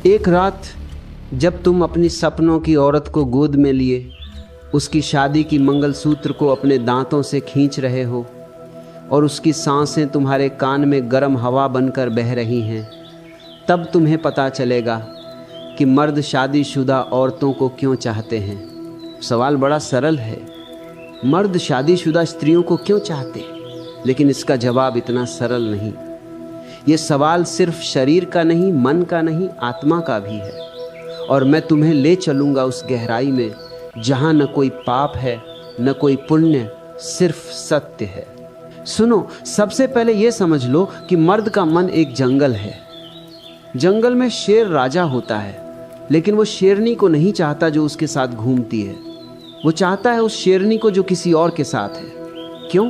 एक रात जब तुम अपनी सपनों की औरत को गोद में लिए उसकी शादी की मंगलसूत्र को अपने दांतों से खींच रहे हो और उसकी सांसें तुम्हारे कान में गर्म हवा बनकर बह रही हैं, तब तुम्हें पता चलेगा कि मर्द शादीशुदा औरतों को क्यों चाहते हैं। सवाल बड़ा सरल है, मर्द शादीशुदा स्त्रियों को क्यों चाहते हैं? लेकिन इसका जवाब इतना सरल नहीं। ये सवाल सिर्फ शरीर का नहीं, मन का नहीं, आत्मा का भी है। और मैं तुम्हें ले चलूँगा उस गहराई में जहाँ न कोई पाप है न कोई पुण्य, सिर्फ सत्य है। सुनो, सबसे पहले ये समझ लो कि मर्द का मन एक जंगल है। जंगल में शेर राजा होता है, लेकिन वो शेरनी को नहीं चाहता जो उसके साथ घूमती है। वो चाहता है उस शेरनी को जो किसी और के साथ है। क्यों?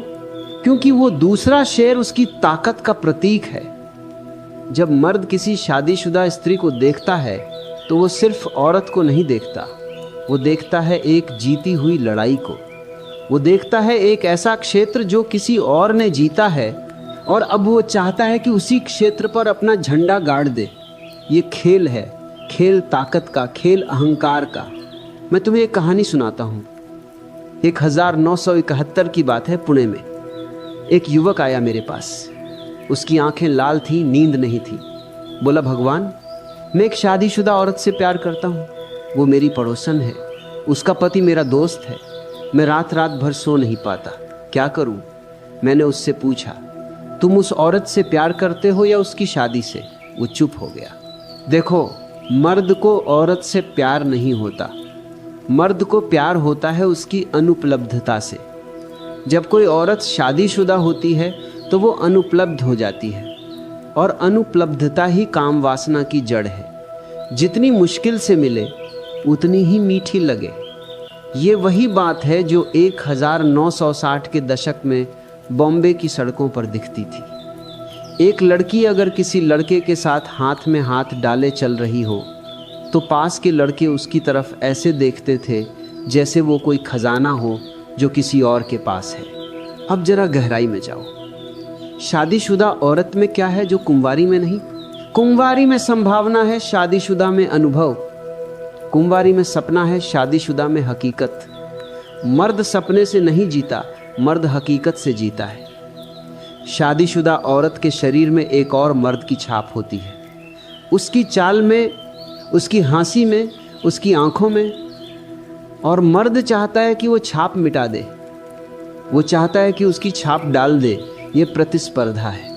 क्योंकि वो दूसरा शेर उसकी ताकत का प्रतीक है। जब मर्द किसी शादीशुदा स्त्री को देखता है तो वो सिर्फ औरत को नहीं देखता, वो देखता है एक जीती हुई लड़ाई को। वो देखता है एक ऐसा क्षेत्र जो किसी और ने जीता है और अब वो चाहता है कि उसी क्षेत्र पर अपना झंडा गाड़ दे। ये खेल है, खेल ताकत का, खेल अहंकार का। मैं तुम्हें एक कहानी सुनाता हूँ। 1971 की बात है। पुणे में एक युवक आया मेरे पास। उसकी आंखें लाल थी, नींद नहीं थी। बोला, भगवान, मैं एक शादीशुदा औरत से प्यार करता हूँ। वो मेरी पड़ोसन है, उसका पति मेरा दोस्त है। मैं रात रात भर सो नहीं पाता, क्या करूँ? मैंने उससे पूछा, तुम उस औरत से प्यार करते हो या उसकी शादी से? वो चुप हो गया। देखो, मर्द को औरत से प्यार नहीं होता। मर्द को प्यार होता है उसकी अनुपलब्धता से। जब कोई औरत शादीशुदा होती है तो वो अनुपलब्ध हो जाती है, और अनुपलब्धता ही काम वासना की जड़ है। जितनी मुश्किल से मिले उतनी ही मीठी लगे। ये वही बात है जो 1960 के दशक में बॉम्बे की सड़कों पर दिखती थी। एक लड़की अगर किसी लड़के के साथ हाथ में हाथ डाले चल रही हो तो पास के लड़के उसकी तरफ ऐसे देखते थे जैसे वो कोई खजाना हो जो किसी और के पास है। अब जरा गहराई में जाओ। शादीशुदा औरत में क्या है जो कुंवारी में नहीं? कुंवारी में संभावना है, शादीशुदा में अनुभव। कुंवारी में सपना है, शादीशुदा में हकीकत। मर्द सपने से नहीं जीता, मर्द हकीकत से जीता है। शादीशुदा औरत के शरीर में एक और मर्द की छाप होती है, उसकी चाल में, उसकी हंसी में, उसकी आंखों में। और मर्द चाहता है कि वो छाप मिटा दे, वो चाहता है कि उसकी छाप डाल दे। ये प्रतिस्पर्धा है,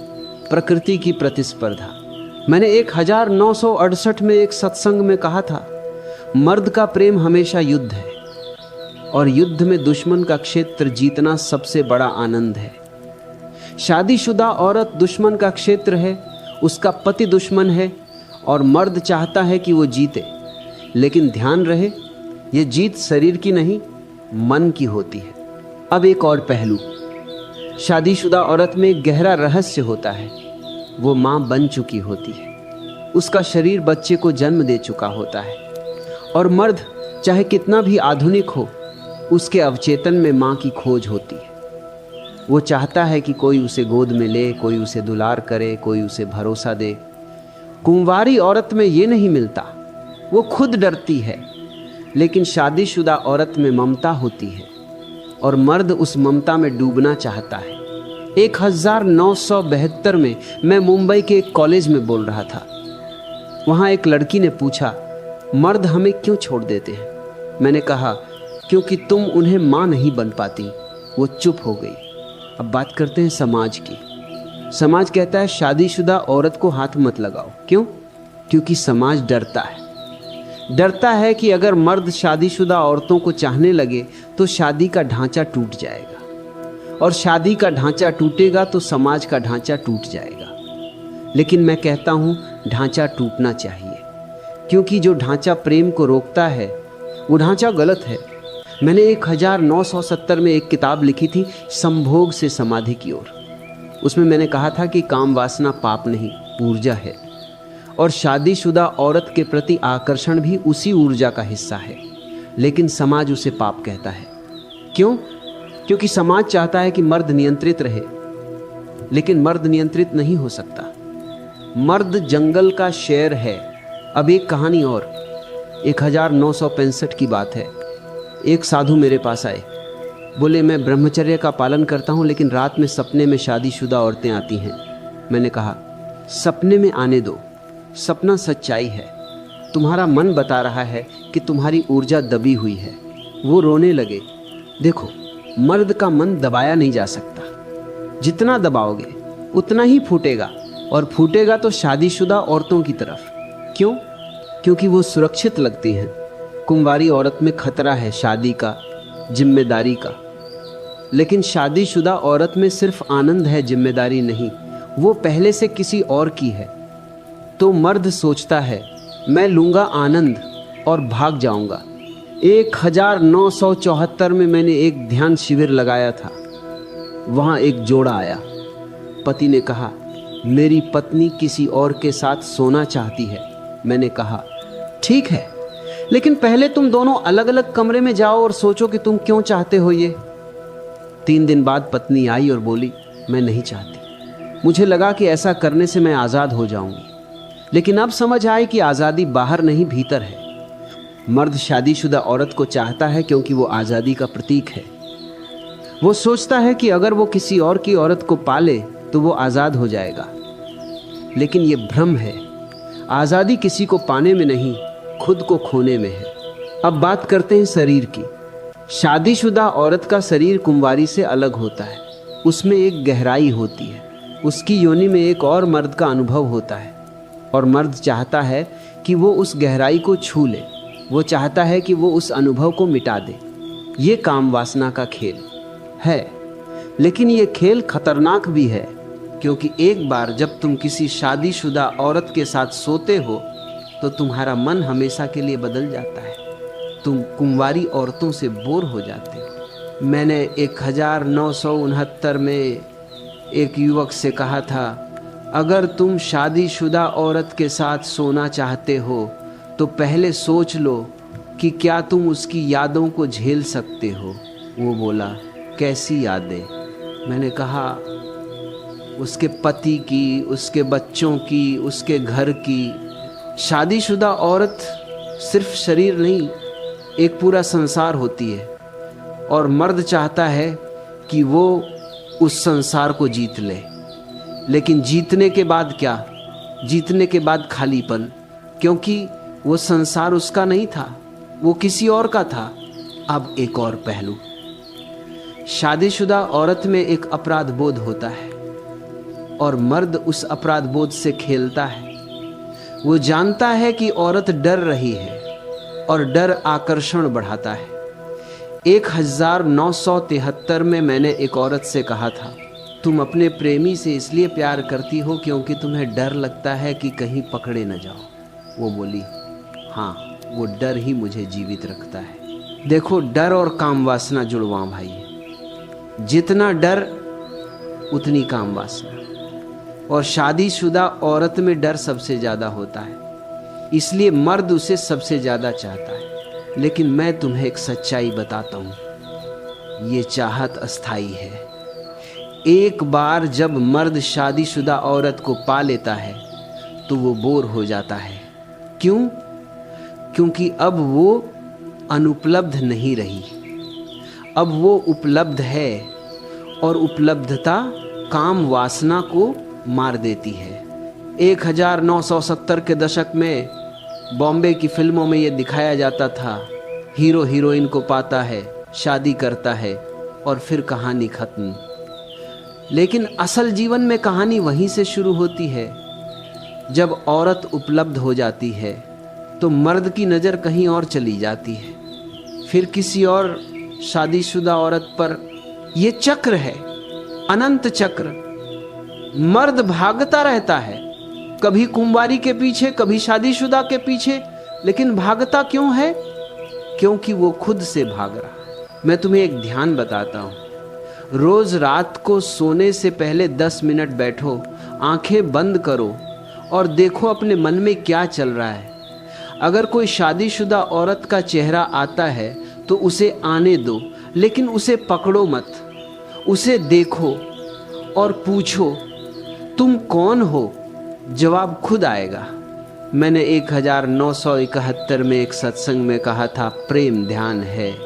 प्रकृति की प्रतिस्पर्धा। मैंने 1968 में एक सत्संग में कहा था, मर्द का प्रेम हमेशा युद्ध है और युद्ध में दुश्मन का क्षेत्र जीतना सबसे बड़ा आनंद है। शादीशुदा औरत दुश्मन का क्षेत्र है, उसका पति दुश्मन है और मर्द चाहता है कि वो जीते। लेकिन ध्यान रहे, ये जीत शरीर की नहीं, मन की होती है। अब एक और पहलू, शादीशुदा औरत में एक गहरा रहस्य होता है। वो माँ बन चुकी होती है, उसका शरीर बच्चे को जन्म दे चुका होता है। और मर्द चाहे कितना भी आधुनिक हो, उसके अवचेतन में माँ की खोज होती है। वो चाहता है कि कोई उसे गोद में ले, कोई उसे दुलार करे, कोई उसे भरोसा दे। कुंवारी औरत में ये नहीं मिलता, वो खुद डरती है। लेकिन शादीशुदा औरत में ममता होती है और मर्द उस ममता में डूबना चाहता है। 1972 में मैं मुंबई के एक कॉलेज में बोल रहा था। वहाँ एक लड़की ने पूछा, मर्द हमें क्यों छोड़ देते हैं? मैंने कहा, क्योंकि तुम उन्हें माँ नहीं बन पाती। वो चुप हो गई। अब बात करते हैं समाज की। समाज कहता है शादीशुदा औरत को हाथ मत लगाओ। क्यों? क्योंकि समाज डरता है। डरता है कि अगर मर्द शादीशुदा औरतों को चाहने लगे तो शादी का ढांचा टूट जाएगा, और शादी का ढांचा टूटेगा तो समाज का ढांचा टूट जाएगा। लेकिन मैं कहता हूँ ढांचा टूटना चाहिए, क्योंकि जो ढांचा प्रेम को रोकता है वो ढांचा गलत है। मैंने 1970 में एक किताब लिखी थी, संभोग से समाधि की ओर। उसमें मैंने कहा था कि काम वासना पाप नहीं, ऊर्जा है, और शादीशुदा औरत के प्रति आकर्षण भी उसी ऊर्जा का हिस्सा है। लेकिन समाज उसे पाप कहता है। क्यों? क्योंकि समाज चाहता है कि मर्द नियंत्रित रहे, लेकिन मर्द नियंत्रित नहीं हो सकता। मर्द जंगल का शेर है, अब एक कहानी और। 1965 की बात है। एक साधु मेरे पास आए। बोले, मैं ब्रह्मचर्य का पालन करता हूँ, लेकिन रात में सपने में शादीशुदा औरतें आती हैं। मैंने कहा, सपने में आने दो, सपना सच्चाई है। तुम्हारा मन बता रहा है कि तुम्हारी ऊर्जा दबी हुई है। वो रोने लगे। देखो, मर्द का मन दबाया नहीं जा सकता। जितना दबाओगे उतना ही फूटेगा, और फूटेगा तो शादीशुदा औरतों की तरफ। क्यों? क्योंकि वो सुरक्षित लगती हैं। कुंवारी औरत में खतरा है शादी का, जिम्मेदारी का। लेकिन शादीशुदा औरत में सिर्फ आनंद है, जिम्मेदारी नहीं। वो पहले से किसी और की है। तो मर्द सोचता है, मैं लूँगा आनंद और भाग जाऊँगा। 1974 में मैंने एक ध्यान शिविर लगाया था। वहाँ एक जोड़ा आया। पति ने कहा, मेरी पत्नी किसी और के साथ सोना चाहती है। मैंने कहा, ठीक है, लेकिन पहले तुम दोनों अलग अलग कमरे में जाओ और सोचो कि तुम क्यों चाहते हो ये। 3 दिन बाद पत्नी आई और बोली, मैं नहीं चाहती। मुझे लगा कि ऐसा करने से मैं आज़ाद हो जाऊंगी, लेकिन अब समझ आए कि आज़ादी बाहर नहीं भीतर है। मर्द शादीशुदा औरत को चाहता है क्योंकि वो आज़ादी का प्रतीक है। वो सोचता है कि अगर वो किसी और की औरत को पाले तो वो आज़ाद हो जाएगा। लेकिन ये भ्रम है। आज़ादी किसी को पाने में नहीं, खुद को खोने में है। अब बात करते हैं शरीर की। शादीशुदा औरत का शरीर कुंवारी से अलग होता है। उसमें एक गहराई होती है। उसकी योनि में एक और मर्द का अनुभव होता है, और मर्द चाहता है कि वो उस गहराई को छू ले। वो चाहता है कि वो उस अनुभव को मिटा दे। ये काम वासना का खेल है। लेकिन ये खेल खतरनाक भी है, क्योंकि एक बार जब तुम किसी शादीशुदा औरत के साथ सोते हो तो तुम्हारा मन हमेशा के लिए बदल जाता है। तुम कुंवारी औरतों से बोर हो जाते हो। मैंने 1969 में एक युवक से कहा था, अगर तुम शादीशुदा औरत के साथ सोना चाहते हो तो पहले सोच लो कि क्या तुम उसकी यादों को झेल सकते हो। वो बोला, कैसी यादें? मैंने कहा, उसके पति की, उसके बच्चों की, उसके घर की। शादीशुदा औरत सिर्फ शरीर नहीं, एक पूरा संसार होती है, और मर्द चाहता है कि वो उस संसार को जीत ले। लेकिन जीतने के बाद क्या? जीतने के बाद खालीपन, क्योंकि वो संसार उसका नहीं था, वो किसी और का था। अब एक और पहलू, शादीशुदा औरत में एक अपराध बोध होता है, और मर्द उस अपराध बोध से खेलता है। वो जानता है कि औरत डर रही है, और डर आकर्षण बढ़ाता है। 1973 में मैंने एक औरत से कहा था, तुम अपने प्रेमी से इसलिए प्यार करती हो क्योंकि तुम्हें डर लगता है कि कहीं पकड़े न जाओ। वो बोली, हाँ, वो डर ही मुझे जीवित रखता है। देखो, डर और काम वासना जुड़वा भाई। जितना डर उतनी काम वासना, और शादीशुदा औरत में डर सबसे ज़्यादा होता है, इसलिए मर्द उसे सबसे ज़्यादा चाहता है। लेकिन मैं तुम्हें एक सच्चाई बताता हूँ, ये चाहत अस्थाई है। एक बार जब मर्द शादीशुदा औरत को पा लेता है तो वो बोर हो जाता है। क्यों? क्योंकि अब वो अनुपलब्ध नहीं रही, अब वो उपलब्ध है, और उपलब्धता काम वासना को मार देती है। 1970 के दशक में बॉम्बे की फिल्मों में ये दिखाया जाता था, हीरो हीरोइन को पाता है, शादी करता है, और फिर कहानी खत्म। लेकिन असल जीवन में कहानी वहीं से शुरू होती है। जब औरत उपलब्ध हो जाती है तो मर्द की नज़र कहीं और चली जाती है, फिर किसी और शादीशुदा औरत पर। ये चक्र है, अनंत चक्र। मर्द भागता रहता है, कभी कुंवारी के पीछे, कभी शादीशुदा के पीछे। लेकिन भागता क्यों है? क्योंकि वो खुद से भाग रहा है। मैं तुम्हें एक ध्यान बताता हूँ। रोज रात को सोने से पहले 10 मिनट बैठो, आंखें बंद करो और देखो अपने मन में क्या चल रहा है। अगर कोई शादीशुदा औरत का चेहरा आता है तो उसे आने दो, लेकिन उसे पकड़ो मत। उसे देखो और पूछो, तुम कौन हो? जवाब खुद आएगा। मैंने 1971 में एक सत्संग में कहा था, प्रेम ध्यान है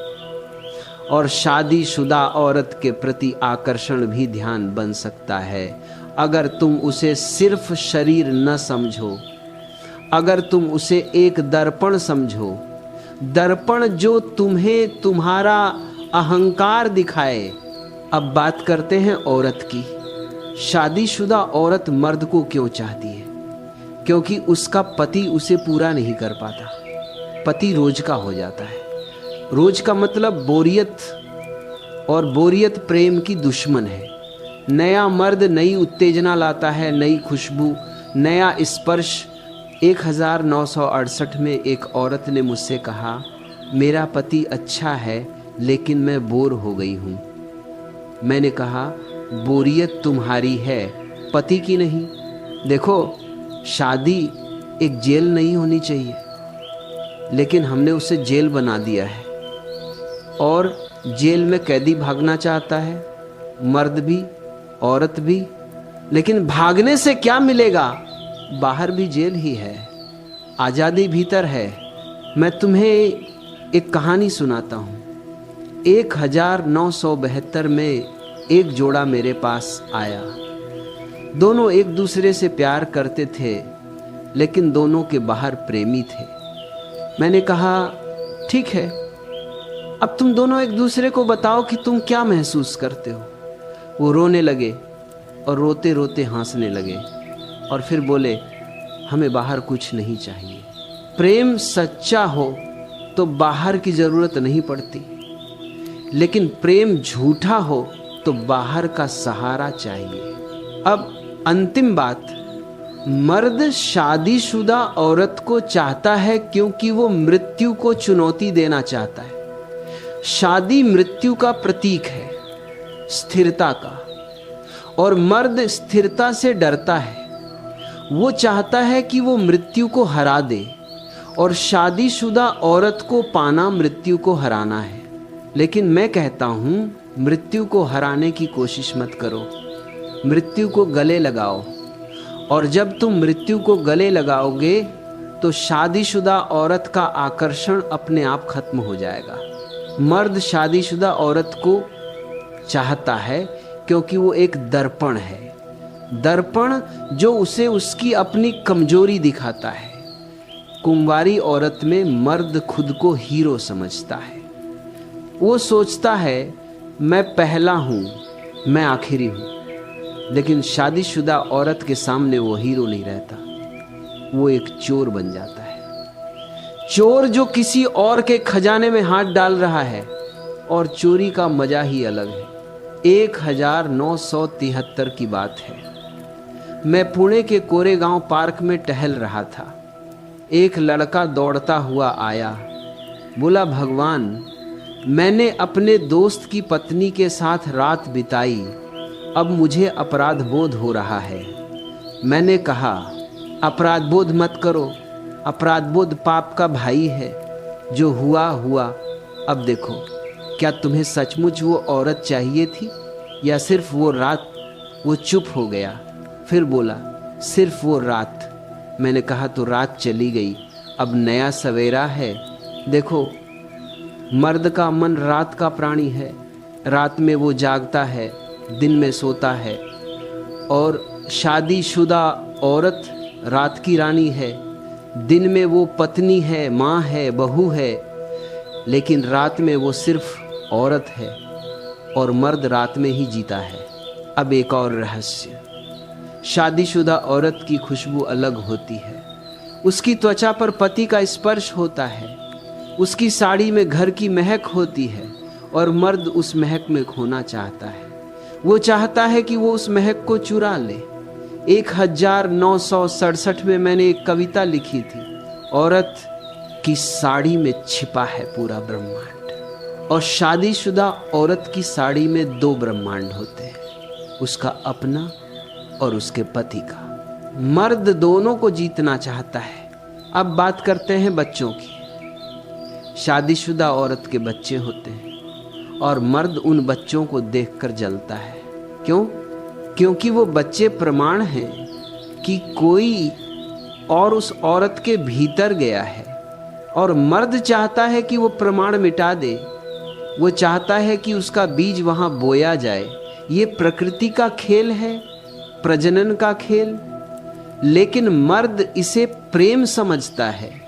और शादीशुदा औरत के प्रति आकर्षण भी ध्यान बन सकता है अगर तुम उसे सिर्फ शरीर न समझो, अगर तुम उसे एक दर्पण समझो, दर्पण जो तुम्हें तुम्हारा अहंकार दिखाए। अब बात करते हैं औरत की। शादीशुदा औरत मर्द को क्यों चाहती है? क्योंकि उसका पति उसे पूरा नहीं कर पाता। पति रोज का हो जाता है। रोज का मतलब बोरियत, और बोरियत प्रेम की दुश्मन है। नया मर्द नई उत्तेजना लाता है, नई खुशबू, नया स्पर्श। 1968 में एक औरत ने मुझसे कहा, मेरा पति अच्छा है लेकिन मैं बोर हो गई हूँ। मैंने कहा, बोरियत तुम्हारी है, पति की नहीं। देखो, शादी एक जेल नहीं होनी चाहिए, लेकिन हमने उसे जेल बना दिया है। और जेल में कैदी भागना चाहता है, मर्द भी औरत भी। लेकिन भागने से क्या मिलेगा? बाहर भी जेल ही है, आज़ादी भीतर है। मैं तुम्हें एक कहानी सुनाता हूँ। 1972 में एक जोड़ा मेरे पास आया। दोनों एक दूसरे से प्यार करते थे, लेकिन दोनों के बाहर प्रेमी थे। मैंने कहा, ठीक है, अब तुम दोनों एक दूसरे को बताओ कि तुम क्या महसूस करते हो। वो रोने लगे और रोते रोते हंसने लगे और फिर बोले, हमें बाहर कुछ नहीं चाहिए। प्रेम सच्चा हो तो बाहर की जरूरत नहीं पड़ती, लेकिन प्रेम झूठा हो तो बाहर का सहारा चाहिए। अब अंतिम बात, मर्द शादीशुदा औरत को चाहता है क्योंकि वो मृत्यु को चुनौती देना चाहता है। शादी मृत्यु का प्रतीक है, स्थिरता का, और मर्द स्थिरता से डरता है। वो चाहता है कि वो मृत्यु को हरा दे, और शादीशुदा औरत को पाना मृत्यु को हराना है। लेकिन मैं कहता हूं, मृत्यु को हराने की कोशिश मत करो, मृत्यु को गले लगाओ। और जब तुम मृत्यु को गले लगाओगे तो शादीशुदा औरत का आकर्षण अपने आप खत्म हो जाएगा। मर्द शादीशुदा औरत को चाहता है क्योंकि वो एक दर्पण है, दर्पण जो उसे उसकी अपनी कमजोरी दिखाता है। कुंवारी औरत में मर्द खुद को हीरो समझता है। वो सोचता है, मैं पहला हूँ, मैं आखिरी हूँ। लेकिन शादीशुदा औरत के सामने वो हीरो नहीं रहता, वो एक चोर बन जाता है। चोर जो किसी और के खजाने में हाथ डाल रहा है, और चोरी का मजा ही अलग है। 1973 की बात है। मैं पुणे के कोरेगांव पार्क में टहल रहा था। एक लड़का दौड़ता हुआ आया, बोला, भगवान, मैंने अपने दोस्त की पत्नी के साथ रात बिताई, अब मुझे अपराध बोध हो रहा है। मैंने कहा, अपराध बोध मत करो, अपराध बोध पाप का भाई है। जो हुआ हुआ। अब देखो, क्या तुम्हें सचमुच वो औरत चाहिए थी या सिर्फ वो रात? वो चुप हो गया, फिर बोला, सिर्फ वो रात। मैंने कहा, तो रात चली गई, अब नया सवेरा है। देखो, मर्द का मन रात का प्राणी है। रात में वो जागता है, दिन में सोता है। और शादीशुदा औरत रात की रानी है। दिन में वो पत्नी है, माँ है, बहू है, लेकिन रात में वो सिर्फ औरत है, और मर्द रात में ही जीता है। अब एक और रहस्य, शादीशुदा औरत की खुशबू अलग होती है। उसकी त्वचा पर पति का स्पर्श होता है, उसकी साड़ी में घर की महक होती है, और मर्द उस महक में खोना चाहता है। वो चाहता है कि वो उस महक को चुरा ले। 1967 में मैंने एक कविता लिखी थी, औरत की साड़ी में छिपा है पूरा ब्रह्मांड। और शादीशुदा औरत की साड़ी में 2 ब्रह्मांड होते हैं, उसका अपना और उसके पति का। मर्द दोनों को जीतना चाहता है। अब बात करते हैं बच्चों की। शादीशुदा औरत के बच्चे होते हैं और मर्द उन बच्चों को देखकर जलता है। क्यों? क्योंकि वो बच्चे प्रमाण हैं कि कोई और उस औरत के भीतर गया है। और मर्द चाहता है कि वो प्रमाण मिटा दे, वो चाहता है कि उसका बीज वहां बोया जाए। ये प्रकृति का खेल है, प्रजनन का खेल। लेकिन मर्द इसे प्रेम समझता है,